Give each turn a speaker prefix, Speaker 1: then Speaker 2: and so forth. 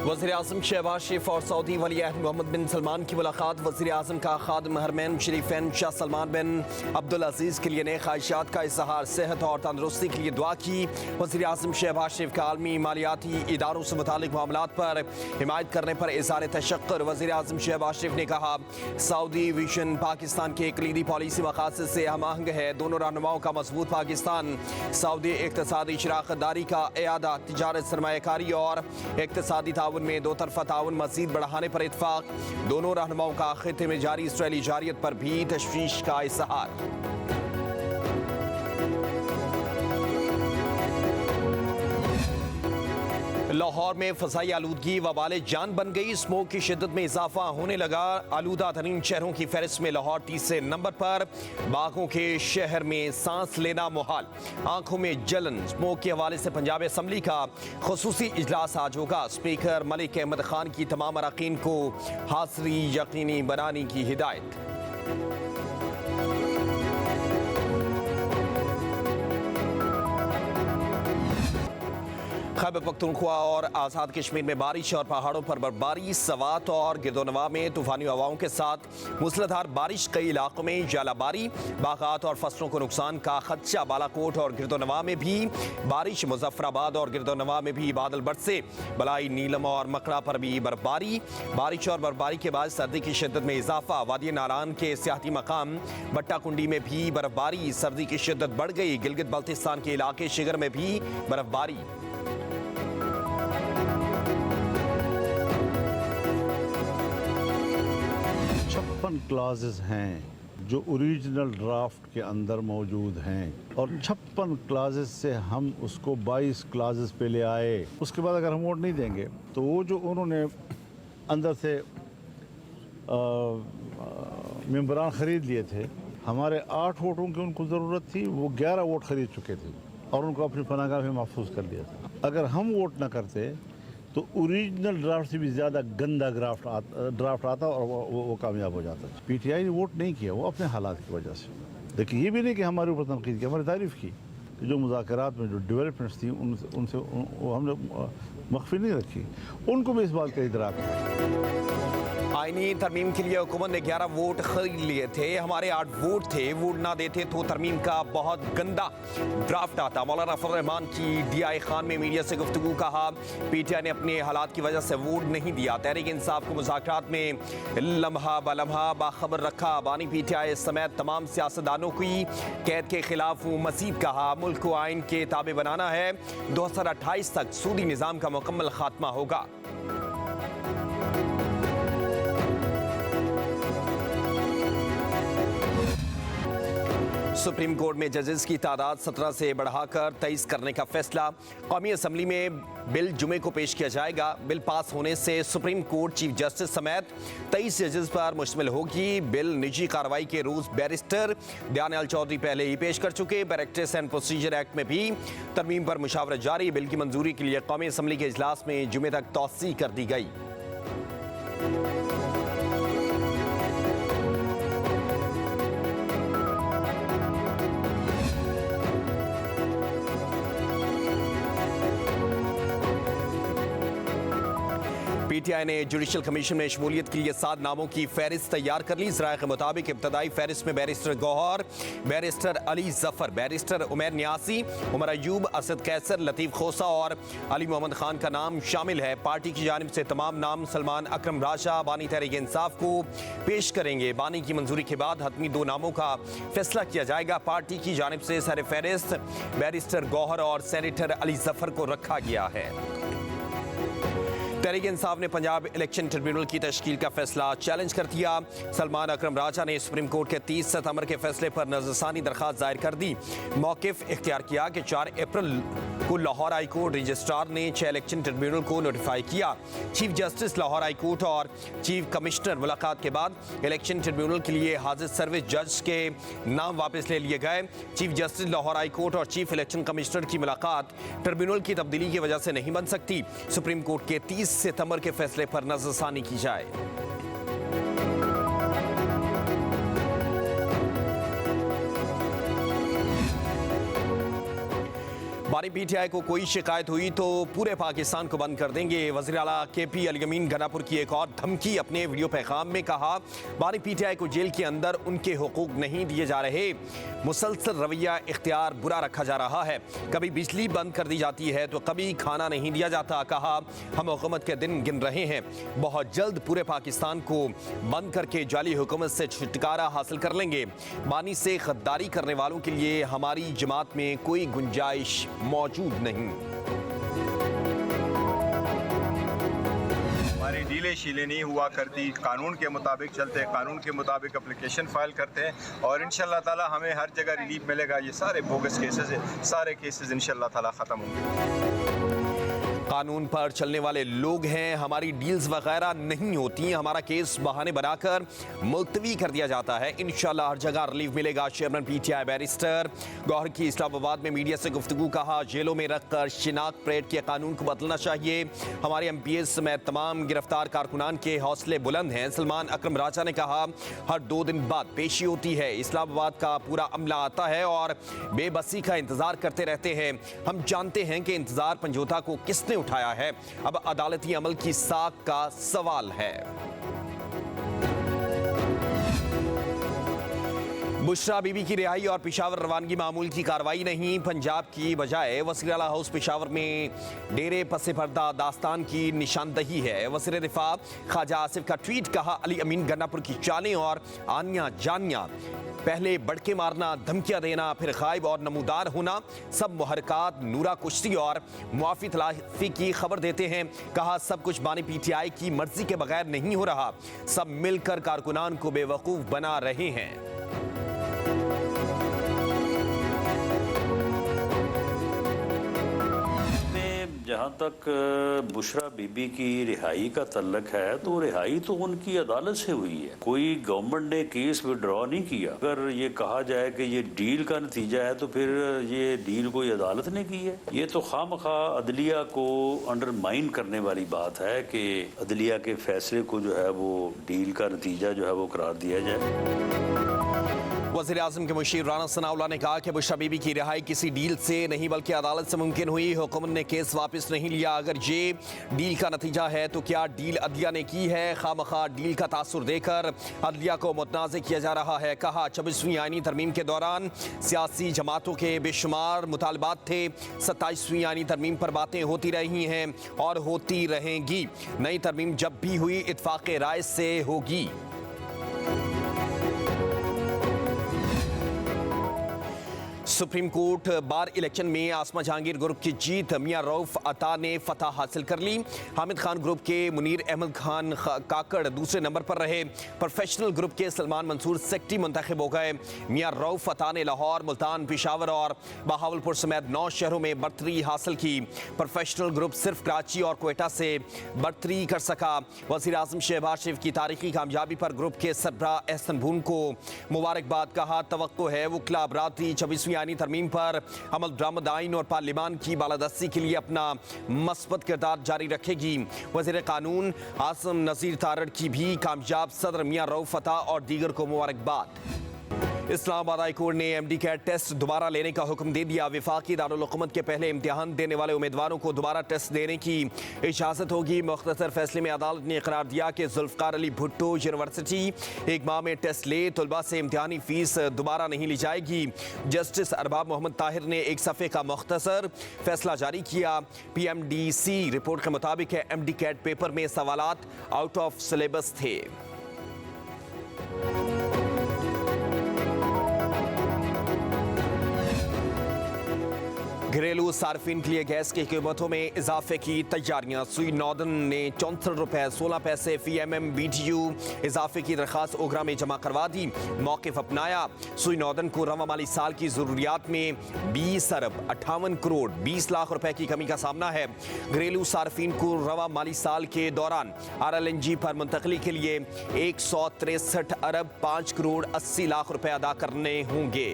Speaker 1: वज़ीर-ए-आज़म शहबाज शरीफ और सऊदी वली-अहद मोहम्मद बिन सलमान की मुलाकात। वज़ीर-ए-आज़म का खादिम हरमैन शरीफैन शाह सलमान बिन अब्दुल अजीज़ के लिए नए ख्वाहिशात का इज़हार, सेहत और तंदुरुस्ती के लिए दुआ की। वज़ीर-ए-आज़म शहबाज शरीफ का आलमी मालियाती इदारों से मुतालिक मामलात पर हिमायत करने पर इज़हार तशक्कुर। वज़ीर-ए-आज़म शहबाज शरीफ ने कहा, सऊदी विजन पाकिस्तान के कलीदी पॉलिसी मकासद से हम आहंग है। दोनों रहनुमाओं का मजबूत पाकिस्तान सऊदी इक़्तिसादी शराकतदारी का इयादा, तिजारत, सरमायाकारी और इक़्तिसादी ताउन में दो तरफा ताउन मज़ीद बढ़ाने पर इत्फाक। दोनों रहनुमाओं का खित्ते में जारी इसराइली जारियत पर भी तशवीश का इज़हार। लाहौर में फ़ज़ाई आलूदगी वबाल जान बन गई। स्मोक की शिद्दत में इजाफा होने लगा। आलूदा तरीन शहरों की फहरिस्त में लाहौर तीसरे नंबर पर। बागों के शहर में सांस लेना मुहाल, आंखों में जलन। स्मोक के हवाले से पंजाब असम्बली का खुसूसी इजलास आज होगा। स्पीकर मलिक अहमद खान की तमाम अरकान को हाज़िरी यकीनी बनाने की हिदायत। खैबर पख्तूनख्वा और आज़ाद कश्मीर में बारिश और पहाड़ों पर बर्फबारी। सवात और गिरदोनवा में तूफानी हवाओं के साथ मूसलाधार बारिश। कई इलाकों में जालाबारी, बागात और फसलों को नुकसान का खदशा। बालाकोट और गिरदोनवा में भी बारिश। मुजफ्फराबाद और गिरदोनवा में भी बादल बरसे। बलाई, नीलम और मकड़ा पर भी बर्फबारी। बारिश और बर्फबारी के बाद सर्दी की शिद्दत में इजाफा। वादी नारान के सियाहती मकाम बट्टा कुंडी में भी बर्फबारी। सर्दी की शिद्दत बढ़ गई। गिलगित बल्तिस्तान के इलाके शिगर में भी बर्फबारी।
Speaker 2: 56 क्लासेस हैं जो ओरिजिनल ड्राफ्ट के अंदर मौजूद हैं और 56 क्लासेस से हम उसको 22 क्लासेस पे ले आए। उसके बाद अगर हम वोट नहीं देंगे तो वो जो उन्होंने अंदर से मेंबरान ख़रीद लिए थे, हमारे 8 वोटों की उनको ज़रूरत थी, वो 11 वोट ख़रीद चुके थे और उनको अपनी पनाहगाह में महफूज कर दिया था। अगर हम वोट ना करते तो ओरिजिनल ड्राफ्ट से भी ज़्यादा गंदा ड्राफ्ट आता और वो कामयाब हो जाता। पीटीआई ने वोट नहीं किया, वो अपने हालात की वजह से। देखिए, ये भी नहीं कि हमारे ऊपर तनकीद की, हमारी तारीफ़ की। जो मुज़ाकरात में जो डेवलपमेंट्स थी उनसे हमने मख्फी नहीं रखी, उनको भी इस बात का इदराक है।
Speaker 1: आईनी तरमीम के लिए हुकूमत ने 11 वोट खरीद लिए थे। हमारे 8 वोट थे। वोट ना देते तो तरमीम का बहुत गंदा ड्राफ्ट आता। मौलाना फजल रहमान की DI खान में मीडिया से गुफ्तगू। कहा, पीटीआई ने अपने हालात की वजह से वोट नहीं दिया। तहरीक इंसाफ को मुज़ाकरात में लम्हा बलम्हा बाखबर रखा। बानी पीटीआई समेत तमाम सियासतदानों की कैद के खिलाफ मज़ीद कहा, मुल्क को आइन के ताबे बनाना है। 2028 तक सूदी निज़ाम का मुकम्मल खात्मा होगा। सुप्रीम कोर्ट में जजेस की तादाद 17 से बढ़ाकर 23 करने का फैसला। कौमी असम्बली में बिल जुमे को पेश किया जाएगा। बिल पास होने से सुप्रीम कोर्ट चीफ जस्टिस समेत 23 जजेस पर मुश्तमिल होगी। बिल निजी कार्रवाई के रूल्स बैरिस्टर दयानियाल चौधरी पहले ही पेश कर चुके। प्रैक्टिस एंड प्रोसीजर एक्ट में भी तरमीम पर मुशावरत जारी। बिल की मंजूरी के लिए कौमी असम्बली के इजलास में जुमे तक तौसीह कर दी गई। पीटीआई ने जुडिशल कमीशन में शमूलियत के लिए 7 नामों की फहरिस्त तैयार कर ली। ज़राए के मुताबिक इब्तदाई फहरिस्त में barrister Gauhar, barrister Ali Zafar, barrister Umair Niazi, Umar Ayub, Asad Qaiser, लतीफ़ खोसा और अली मोहम्मद खान का नाम शामिल है। पार्टी की जानिब से तमाम नाम सलमान अकरम राशा बानी तहरीक इंसाफ को पेश करेंगे। बानी की मंजूरी के बाद हतमी 2 नामों का फैसला किया जाएगा। पार्टी की जानिब से सर फहरिस्त बैरिस्टर गौहर और सेनेटर अली जफर को रखा गया है। तहरीक इंसाफ ने पंजाब इलेक्शन ट्रिब्यूनल की तश्कील का फैसला चैलेंज कर दिया। सलमान अकरम राजा ने सुप्रीम कोर्ट के 30 सितंबर के फैसले पर नज़रसानी दरख्वास्त दायर कर दी। मौक़िफ़ इख्तियार किया कि 4 अप्रैल को लाहौर हाई कोर्ट रजिस्ट्रार ने 6 इलेक्शन ट्रिब्यूनल को नोटिफाई किया। Chief justice Lahore high court और चीफ कमिश्नर मुलाकात के बाद इलेक्शन ट्रिब्यूनल के लिए हाजिर सर्विस जज के नाम वापस ले लिए गए। Chief justice Lahore high court और चीफ इलेक्शन कमिश्नर की मुलाकात ट्रिब्यूनल की तब्दीली की वजह से नहीं बन सकती। सुप्रीम कोर्ट के 30 सितंबर के फैसले पर नजरसानी की जाए। बानी पीटीआई को कोई शिकायत हुई तो पूरे पाकिस्तान को बंद कर देंगे। वज़ीर आला KP अली अमीन गनापुर की एक और धमकी। अपने वीडियो पैगाम में कहा, बानी पीटीआई को जेल के अंदर उनके हुकूक नहीं दिए जा रहे, मुसलसल रवैया इख्तियार बुरा रखा जा रहा है। कभी बिजली बंद कर दी जाती है तो कभी खाना नहीं दिया जाता। कहा, हम हुकूमत के दिन गिन रहे हैं, बहुत जल्द पूरे पाकिस्तान को बंद करके जाली हुकूमत से छुटकारा हासिल कर लेंगे। बानी से गद्दारी करने वालों के लिए हमारी जमात में कोई गुंजाइश मौजूद नहीं।
Speaker 3: हमारी डीले शीले नहीं हुआ करती, कानून के मुताबिक चलते, कानून के मुताबिक एप्लीकेशन फाइल करते हैं और इंशाल्लाह ताला हमें हर जगह रिलीफ मिलेगा। ये सारे बोगस केसेस है, सारे केसेस इंशाल्लाह ताला ख़त्म होंगे।
Speaker 1: कानून पर चलने वाले लोग हैं, हमारी डील्स वगैरह नहीं होती, हमारा केस बहाने बनाकर मुलतवी कर दिया जाता है। इंशाल्लाह हर जगह रिलीफ मिलेगा। चेयरमैन PTI बैरिस्टर गौहर की इस्लामाबाद में मीडिया से गुफ्तगू। कहा, जेलों में रखकर शिनाख्त परेड के कानून को बदलना चाहिए। हमारे MPS समेत तमाम गिरफ्तार कारकुनान के हौसले बुलंद हैं। सलमान अकरम राजा ने कहा, हर 2 दिन बाद पेशी होती है, इस्लामाबाद का पूरा अमला आता है और बेबसी का इंतजार करते रहते हैं। हम जानते हैं कि इंतजार पंजोता को किसने उठाया है, अब अदालती अमल की साख का सवाल है। बुशरा बीबी की रिहाई और पेशावर रवानगी मामूल की कार्रवाई नहीं। पंजाब की बजाय वज़ीर आला हाउस पेशावर में डेरे पसे पर्दा दास्तान की निशानदही है। वज़ीर दिफा ख्वाजा आसिफ का ट्वीट। कहा, अली अमीन गन्नापुर की चालें और आनिया जानिया, पहले बड़के मारना, धमकियां देना, फिर गायब और नमूदार होना, सब मुहरकात नूरा कुश्ती और मुआफ़ी तलाफी की खबर देते हैं। कहा, सब कुछ बानी PTI की मर्जी के बगैर नहीं हो रहा, सब मिलकर कारकुनान को बेवकूफ़ बना रहे हैं।
Speaker 4: जहाँ तक बुशरा बीबी की रिहाई का तल्लक है तो रिहाई तो उनकी अदालत से हुई है, कोई गवर्नमेंट ने केस विड्रॉ नहीं किया। अगर ये कहा जाए कि ये डील का नतीजा है तो फिर ये डील कोई अदालत ने की है। ये तो खामखा अदलिया को अंडरमाइन करने वाली बात है कि अदलिया के फैसले को जो है वो डील का नतीजा जो है वो करार दिया जाए।
Speaker 1: वज़ीर आज़म के मुशीर राना सनाउल्लाह ने कहा कि बुशरा बीबी की रिहाई किसी डील से नहीं बल्कि अदालत से मुमकिन हुई। हुकूमत ने केस वापस नहीं लिया। अगर ये डील का नतीजा है तो क्या डील अदलिया ने की है? खामखा डील का तासुर देकर अदलिया को मुतनाज़ किया जा रहा है। कहा, 26वीं आईनी तरमीम के दौरान सियासी जमातों के बेशुमार मुतालबात थे। 27वीं आईनी तरमीम पर बातें होती रही हैं और होती रहेंगी। नई तरमीम जब भी हुई इत्फाक़ राय से होगी। सुप्रीम कोर्ट बार इलेक्शन में आसमा जहांगीर ग्रुप की जीत। मियां रऊफ अता ने फतह हासिल कर ली। हामिद खान ग्रुप के मुनीर अहमद खान काकड़ दूसरे नंबर पर रहे। प्रोफेशनल ग्रुप के सलमान मंसूर सेक्रेटरी मुंतखब हो गए। मियां रऊफ अता ने लाहौर, मुल्तान, पेशावर और बहावलपुर समेत 9 शहरों में बर्तरी हासिल की। प्रोफेशनल ग्रुप सिर्फ कराची और क्वेटा से बर्तरी कर सका। वज़ीर आज़म शहबाज शरीफ की तारीखी कामयाबी पर ग्रुप के सरबराह एहसन भून को मुबारकबाद। कहा, तवक्को है वकला बरादरी 26वीं आईनी तरमीम पर अमल दरामद आइन और पार्लिमान की बालादस्ती के लिए अपना मस्बत किरदार जारी रखेगी। वज़ीर कानून आसिम नज़ीर तारड़ की भी कामयाब सदर मियां रऊफ अता और दीगर को मुबारकबाद। इस्लामाबाद हाई कोर्ट ने MD कैट टेस्ट दोबारा लेने का हुक्म दे दिया। वफाकी दारुल हुकूमत के पहले इम्तिहान देने वाले उम्मीदवारों को दोबारा टेस्ट देने की इजाज़त होगी। मुख्तसर फैसले में अदालत ने करार दिया कि जुल्फ़कार अली भुट्टो यूनिवर्सिटी 1 माह में टेस्ट ले, तलबा से इम्तिहानी फ़ीस दोबारा नहीं ली जाएगी। जस्टिस अरबाब मोहम्मद ताहिर ने एक सफ़े का मुख्तसर फैसला जारी किया। PMDC रिपोर्ट के मुताबिक MD कैट पेपर में सवालात आउट ऑफ सिलेबस थे। घरेलू सार्फिन के लिए गैस की कीमतों में इजाफे की तैयारियां। सुई नॉर्दर्न ने 64 रुपए 16 पैसे फी MM BTU इजाफे की दरख्वास्त ओगरा में जमा करवा दी। मौक़िफ़ अपनाया। सुई नॉर्दर्न को रवा माली साल की ज़रूरियात में 20 अरब 58 करोड़ 20 लाख रुपए की कमी का सामना है। घरेलू सार्फिन को रवा माली साल के दौरान RLNG पर मुंतकली के लिए 163 अरब 5 करोड़ 80 लाख रुपए अदा करने होंगे।